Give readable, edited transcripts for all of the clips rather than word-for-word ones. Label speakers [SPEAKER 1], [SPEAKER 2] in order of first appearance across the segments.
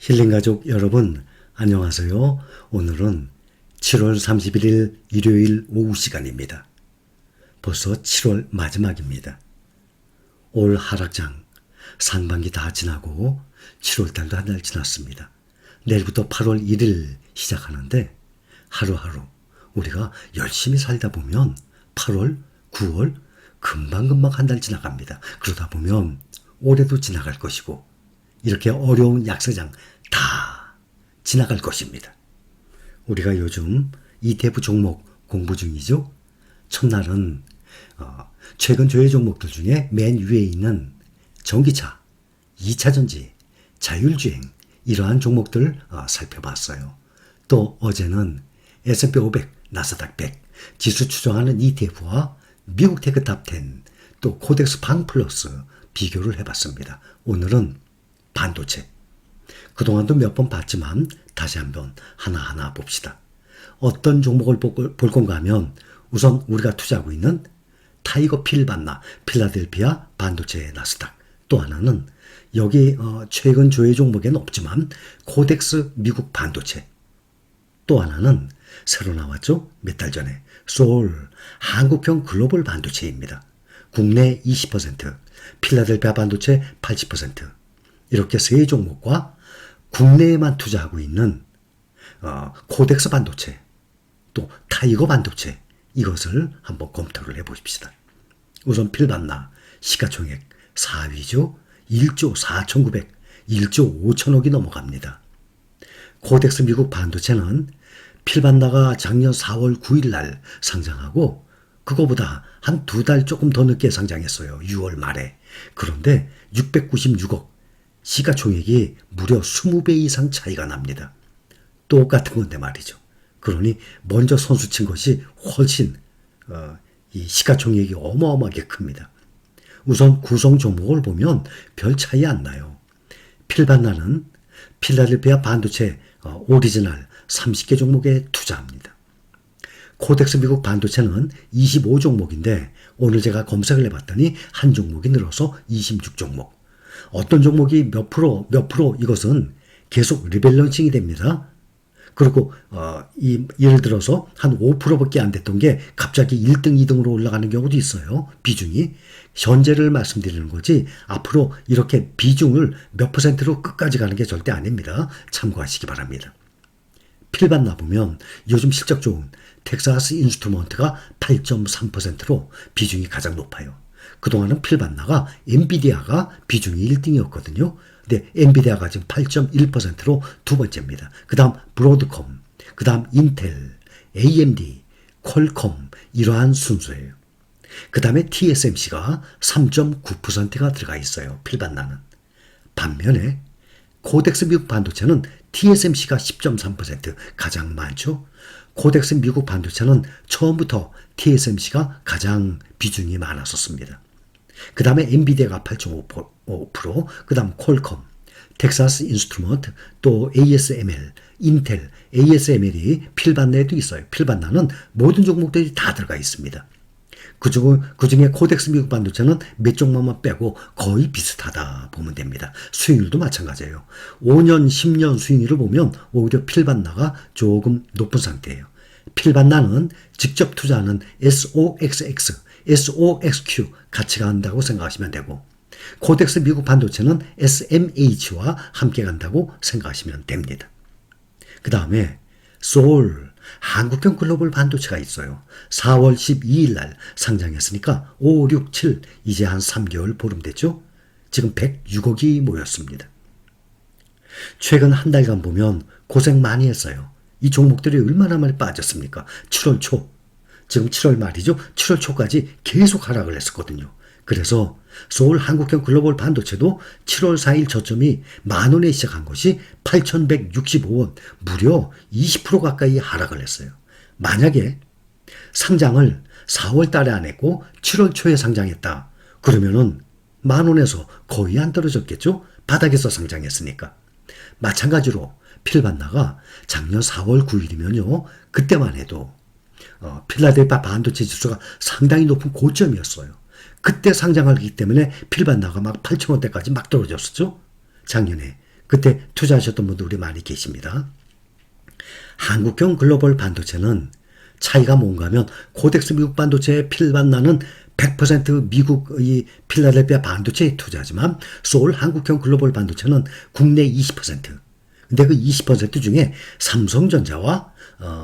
[SPEAKER 1] 힐링가족 여러분, 안녕하세요. 오늘은 7월 31일 일요일 오후 시간입니다. 벌써 7월 마지막입니다. 올 하락장, 상반기 다 지나고 7월달도 한 달 지났습니다. 내일부터 8월 1일 시작하는데 하루하루 우리가 열심히 살다 보면 8월, 9월 금방금방 한 달 지나갑니다. 그러다 보면 올해도 지나갈 것이고 이렇게 어려운 약세장 다 지나갈 것입니다. 우리가 요즘 ETF 종목 공부 중이죠. 첫날은 최근 조회 종목들 중에 맨 위에 있는 전기차, 2차전지, 자율주행 이러한 종목들을 살펴봤어요. 또 어제는 S&P 500, 나스닥 100 지수 추정하는 ETF와 미국 테크 탑10 또 코덱스 방 플러스 비교를 해봤습니다. 오늘은 반도체. 그동안도 몇 번 봤지만 다시 한번 하나하나 봅시다. 어떤 종목을 볼 건가 하면 우선 우리가 투자하고 있는 타이거 필반나 필라델피아 반도체 나스닥, 또 하나는 여기 최근 조회 종목에는 없지만 코덱스 미국 반도체, 또 하나는 새로 나왔죠. 몇 달 전에 소울 한국형 글로벌 반도체입니다. 국내 20%, 필라델피아 반도체 80%, 이렇게 세 종목과 국내에만 투자하고 있는 코덱스 반도체, 또 타이거 반도체, 이것을 한번 검토를 해보십시다. 우선 필반나 시가총액 4위죠. 1조 4,900, 1조 5천억이 넘어갑니다. 코덱스 미국 반도체는 필반나가 작년 4월 9일 날 상장하고 그거보다 한 2달 조금 더 늦게 상장했어요. 6월 말에. 그런데 696억, 시가총액이 무려 20배 이상 차이가 납니다. 똑같은 건데 말이죠. 그러니 먼저 선수 친 것이 훨씬 이 시가총액이 어마어마하게 큽니다. 우선 구성 종목을 보면 별 차이 안 나요. 필반나는 필라델피아 반도체 오리지널 30개 종목에 투자합니다. 코덱스 미국 반도체는 25종목인데 오늘 제가 검색을 해봤더니 한 종목이 늘어서 26종목. 어떤 종목이 몇 프로 이것은 계속 리밸런싱이 됩니다. 그리고 예를 들어서 한 5%밖에 안 됐던 게 갑자기 1등, 2등으로 올라가는 경우도 있어요. 비중이. 현재를 말씀드리는 거지 앞으로 이렇게 비중을 몇 %로 끝까지 가는 게 절대 아닙니다. 참고하시기 바랍니다. 필반나 보면 요즘 실적 좋은 텍사스 인스트루먼트가 8.3%로 비중이 가장 높아요. 그동안은 필반나가 엔비디아가 비중이 1등이었거든요. 근데 엔비디아가 지금 8.1%로 두 번째입니다. 그 다음 브로드컴, 그 다음 인텔, AMD, 퀄컴 이러한 순서예요. 그 다음에 TSMC가 3.9%가 들어가 있어요. 필반나는. 반면에 코덱스 미국 반도체는 TSMC가 10.3% 가장 많죠. 코덱스 미국 반도체는 처음부터 TSMC가 가장 비중이 많았었습니다. 그 다음에 엔비디아가 8.5%, 그 다음 퀄컴, 텍사스 인스트루먼트, 또 ASML, 인텔, ASML이 필반나에도 있어요. 필반나는 모든 종목들이 다 들어가 있습니다. 그중에 코덱스 미국 반도체는 몇 종목만 빼고 거의 비슷하다 보면 됩니다. 수익률도 마찬가지예요. 5년, 10년 수익률을 보면 오히려 필반나가 조금 높은 상태예요. 필반나는 직접 투자하는 SOXX, SOXQ 같이 간다고 생각하시면 되고 코덱스 미국 반도체는 SMH와 함께 간다고 생각하시면 됩니다. 그 다음에 소울 한국형 글로벌 반도체가 있어요. 4월 12일 날 상장했으니까 5, 6, 7 이제 한 3개월 보름 됐죠. 지금 106억이 모였습니다. 최근 한 달간 보면 고생 많이 했어요. 이 종목들이 얼마나 많이 빠졌습니까? 7월 초, 지금 7월 말이죠. 7월 초까지 계속 하락을 했었거든요. 그래서 소울 한국형 글로벌 반도체도 7월 4일 저점이 10,000원에 시작한 것이 8,165원, 무려 20% 가까이 하락을 했어요. 만약에 상장을 4월 달에 안 했고 7월 초에 상장했다. 그러면은 10,000원에서 거의 안 떨어졌겠죠? 바닥에서 상장했으니까. 마찬가지로 필반나가 작년 4월 9일이면요. 그때만 해도 필라델피아 반도체 지수가 상당히 높은 고점이었어요. 그때 상장하기 때문에 필반나가 막 8,000원대까지 막 떨어졌었죠. 작년에. 그때 투자하셨던 분들이 많이 계십니다. 한국형 글로벌 반도체는 차이가 뭔가 하면 코덱스 미국 반도체에 필반나는 100% 미국의 필라델피아 반도체에 투자하지만 소울 한국형 글로벌 반도체는 국내 20%. 근데 그 20% 중에 삼성전자와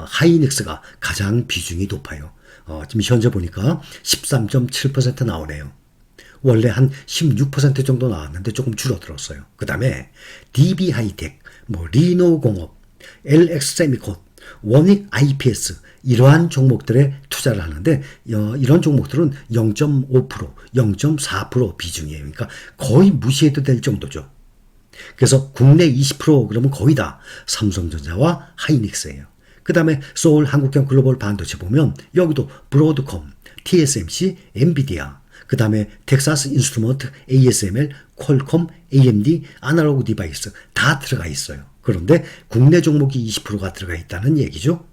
[SPEAKER 1] 하이닉스가 가장 비중이 높아요. 지금 현재 보니까 13.7% 나오네요. 원래 한 16% 정도 나왔는데 조금 줄어들었어요. 그 다음에 DB 하이텍, 리노공업, LX세미콘, 원익 IPS 이러한 종목들에 투자를 하는데 이런 종목들은 0.5%, 0.4% 비중이에요. 그러니까 거의 무시해도 될 정도죠. 그래서 국내 20% 그러면 거의 다 삼성전자와 하이닉스예요. 그 다음에 소울 한국형 글로벌 반도체 보면 여기도 브로드컴, TSMC, 엔비디아, 그 다음에 텍사스 인스트루먼트, ASML, 퀄컴, AMD, 아날로그 디바이스 다 들어가 있어요. 그런데 국내 종목이 20%가 들어가 있다는 얘기죠.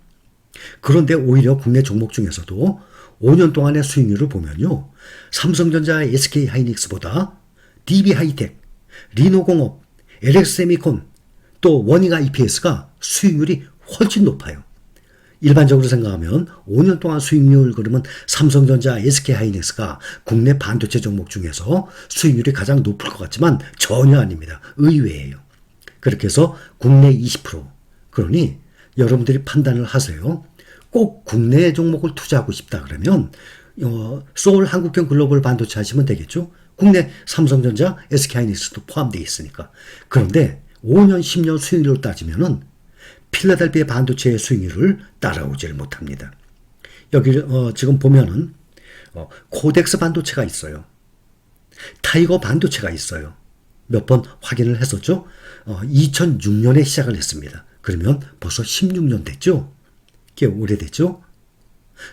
[SPEAKER 1] 그런데 오히려 국내 종목 중에서도 5년 동안의 수익률을 보면요. 삼성전자, SK 하이닉스보다 DB 하이텍, 리노공업, LX세미콘, 또 원익 IPS가 수익률이 훨씬 높아요. 일반적으로 생각하면 5년 동안 수익률 그러면 삼성전자, SK 하이닉스가 국내 반도체 종목 중에서 수익률이 가장 높을 것 같지만 전혀 아닙니다. 의외예요. 그렇게 해서 국내 20%. 그러니 여러분들이 판단을 하세요. 꼭 국내 종목을 투자하고 싶다 그러면 소울 한국형 글로벌 반도체 하시면 되겠죠. 국내 삼성전자, SK하이닉스도 포함되어 있으니까. 그런데 5년, 10년 수익률을 따지면은 필라델피아 반도체의 수익률을 따라오질 못합니다. 여기 지금 보면은 코덱스 반도체가 있어요. 타이거 반도체가 있어요. 몇 번 확인을 했었죠. 2006년에 시작을 했습니다. 그러면 벌써 16년 됐죠. 꽤 오래됐죠.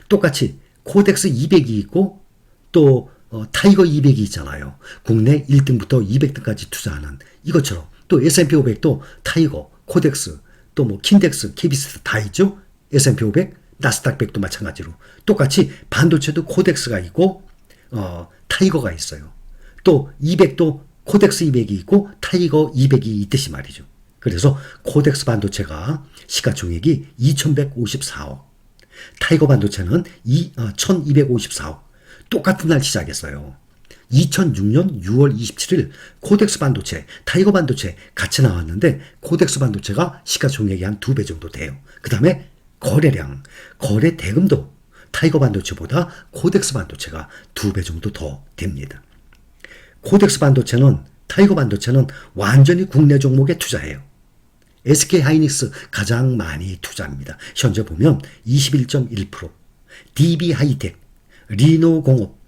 [SPEAKER 1] 똑같이 코덱스 200이 있고 또 타이거 200이 있잖아요. 국내 1등부터 200등까지 투자하는 이것처럼 또 S&P 500도 타이거, 코덱스, 또 킨덱스, KBS 다 있죠. S&P 500, 나스닥 100도 마찬가지로 똑같이 반도체도 코덱스가 있고 타이거가 있어요. 또 200도 코덱스 200이 있고 타이거 200이 있듯이 말이죠. 그래서 코덱스 반도체가 시가총액이 2154억, 타이거 반도체는 1254억. 똑같은 날 시작했어요. 2006년 6월 27일 코덱스 반도체, 타이거 반도체 같이 나왔는데 코덱스 반도체가 시가총액이 한 2배 정도 돼요. 그 다음에 거래량, 거래 대금도 타이거 반도체보다 코덱스 반도체가 2배 정도 더 됩니다. 코덱스 반도체는, 타이거 반도체는 완전히 국내 종목에 투자해요. SK 하이닉스 가장 많이 투자합니다. 현재 보면 21.1%, DB 하이텍, 리노공업,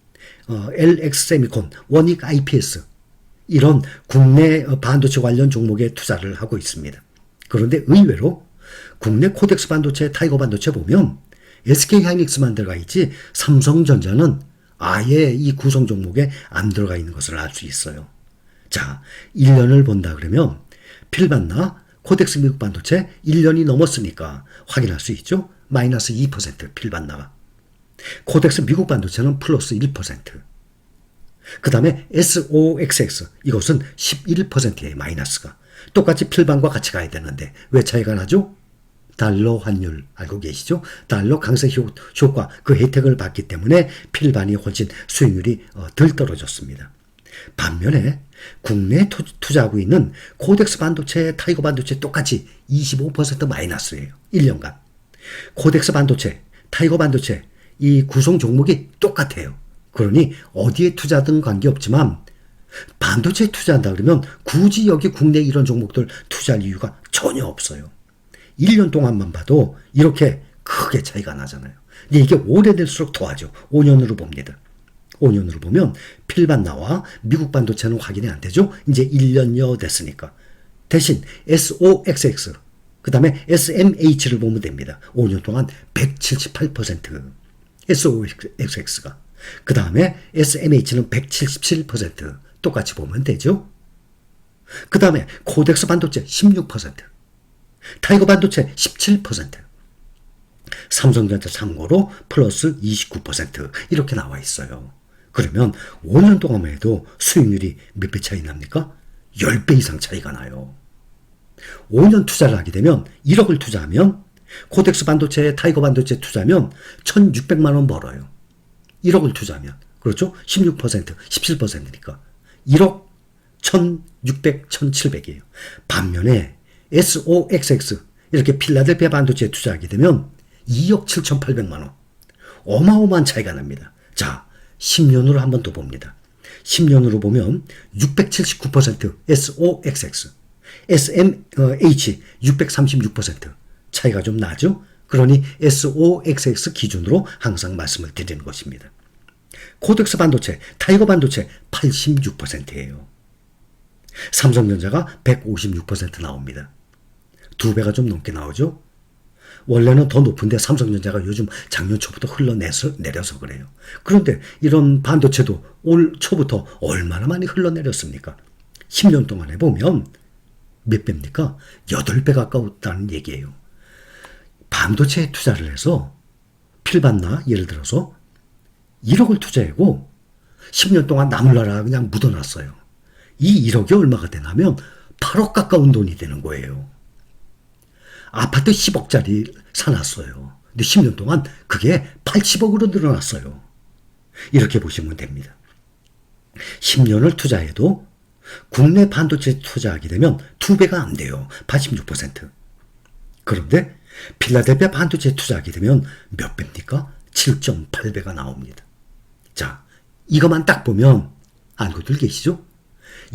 [SPEAKER 1] LX세미콘, 원익 IPS 이런 국내 반도체 관련 종목에 투자를 하고 있습니다. 그런데 의외로 국내 코덱스 반도체, 타이거 반도체 보면 SK 하이닉스만 들어가 있지 삼성전자는 아예 이 구성 종목에 안 들어가 있는 것을 알 수 있어요. 자, 1년을 본다 그러면 필반나 코덱스 미국 반도체 1년이 넘었으니까 확인할 수 있죠. 마이너스 2% 필반나가. 코덱스 미국 반도체는 플러스 1%. 그 다음에 SOXX 이것은 11%예요. 마이너스가. 똑같이 필반과 같이 가야 되는데 왜 차이가 나죠? 달러 환율 알고 계시죠? 달러 강세 효과 그 혜택을 받기 때문에 필반이 훨씬 수익률이 덜 떨어졌습니다. 반면에 국내에 투자하고 있는 코덱스 반도체, 타이거 반도체 똑같이 25% 마이너스예요. 1년간. 코덱스 반도체, 타이거 반도체 이 구성 종목이 똑같아요. 그러니 어디에 투자든 관계없지만 반도체에 투자한다 그러면 굳이 여기 국내 이런 종목들 투자할 이유가 전혀 없어요. 1년 동안만 봐도 이렇게 크게 차이가 나잖아요. 근데 이게 오래될수록 더하죠. 5년으로 봅니다. 5년으로 보면 필반나와 미국 반도체는 확인이 안 되죠. 이제 1년여 됐으니까. 대신 SOXX 그 다음에 SMH를 보면 됩니다. 5년 동안 178% SOXX가. 그 다음에 SMH는 177% 똑같이 보면 되죠. 그 다음에 코덱스 반도체 16%, 타이거 반도체 17%, 삼성전자 참고로 플러스 29% 이렇게 나와 있어요. 그러면 5년 동안만 해도 수익률이 몇 배 차이 납니까? 10배 이상 차이가 나요. 5년 투자를 하게 되면 1억을 투자하면 코덱스 반도체, 타이거 반도체 투자하면 1,600만 원 벌어요. 1억을 투자하면. 그렇죠? 16%, 17%니까. 1억 1,600, 1,700이에요. 반면에 SOXX 이렇게 필라델피아 반도체에 투자하게 되면 2억 7,800만 원. 어마어마한 차이가 납니다. 자, 10년으로 한번 더 봅니다. 10년으로 보면 679% SOXX, SMH 636% 차이가 좀 나죠? 그러니 SOXX 기준으로 항상 말씀을 드리는 것입니다. 코덱스 반도체, 타이거 반도체 86%예요. 삼성전자가 156% 나옵니다. 2배가 좀 넘게 나오죠? 원래는 더 높은데 삼성전자가 요즘 작년 초부터 흘러내려서 그래요. 그런데 이런 반도체도 올 초부터 얼마나 많이 흘러내렸습니까? 10년 동안 해보면 몇 배입니까? 8배 가까웠다는 얘기예요. 반도체에 투자를 해서 필반나 예를 들어서 1억을 투자하고 10년 동안 나물나라 그냥 묻어놨어요. 이 1억이 얼마가 되냐면 8억 가까운 돈이 되는 거예요. 아파트 10억짜리 사놨어요. 근데 10년 동안 그게 80억으로 늘어났어요. 이렇게 보시면 됩니다. 10년을 투자해도 국내 반도체 투자하게 되면 2배가 안 돼요. 86%. 그런데 필라델피아 반도체 투자하게 되면 몇 배입니까? 7.8배가 나옵니다. 자, 이것만 딱 보면 알고들 계시죠?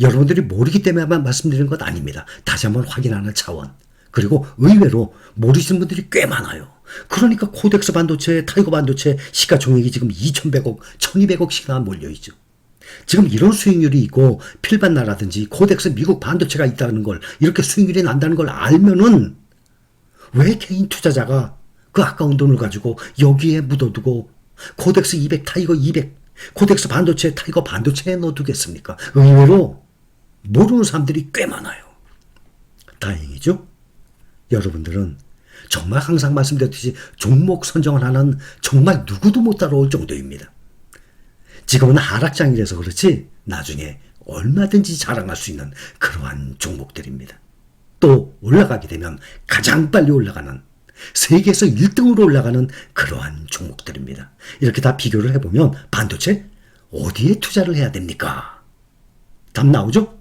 [SPEAKER 1] 여러분들이 모르기 때문에만 말씀드리는 것 아닙니다. 다시 한번 확인하는 차원. 그리고 의외로 모르시는 분들이 꽤 많아요. 그러니까 코덱스 반도체, 타이거 반도체 시가총액이 지금 2,100억, 1,200억씩이나 몰려있죠. 지금 이런 수익률이 있고 필반나라든지 코덱스 미국 반도체가 있다는 걸, 이렇게 수익률이 난다는 걸 알면은 왜 개인 투자자가 그 아까운 돈을 가지고 여기에 묻어두고 코덱스 200, 타이거 200, 코덱스 반도체, 타이거 반도체에 넣어두겠습니까? 의외로 모르는 사람들이 꽤 많아요. 다행이죠? 여러분들은 정말 항상 말씀드렸듯이 종목 선정을 하는 정말 누구도 못 따라올 정도입니다. 지금은 하락장이라서 그렇지 나중에 얼마든지 자랑할 수 있는 그러한 종목들입니다. 또 올라가게 되면 가장 빨리 올라가는, 세계에서 1등으로 올라가는 그러한 종목들입니다. 이렇게 다 비교를 해보면 반도체 어디에 투자를 해야 됩니까? 답 나오죠?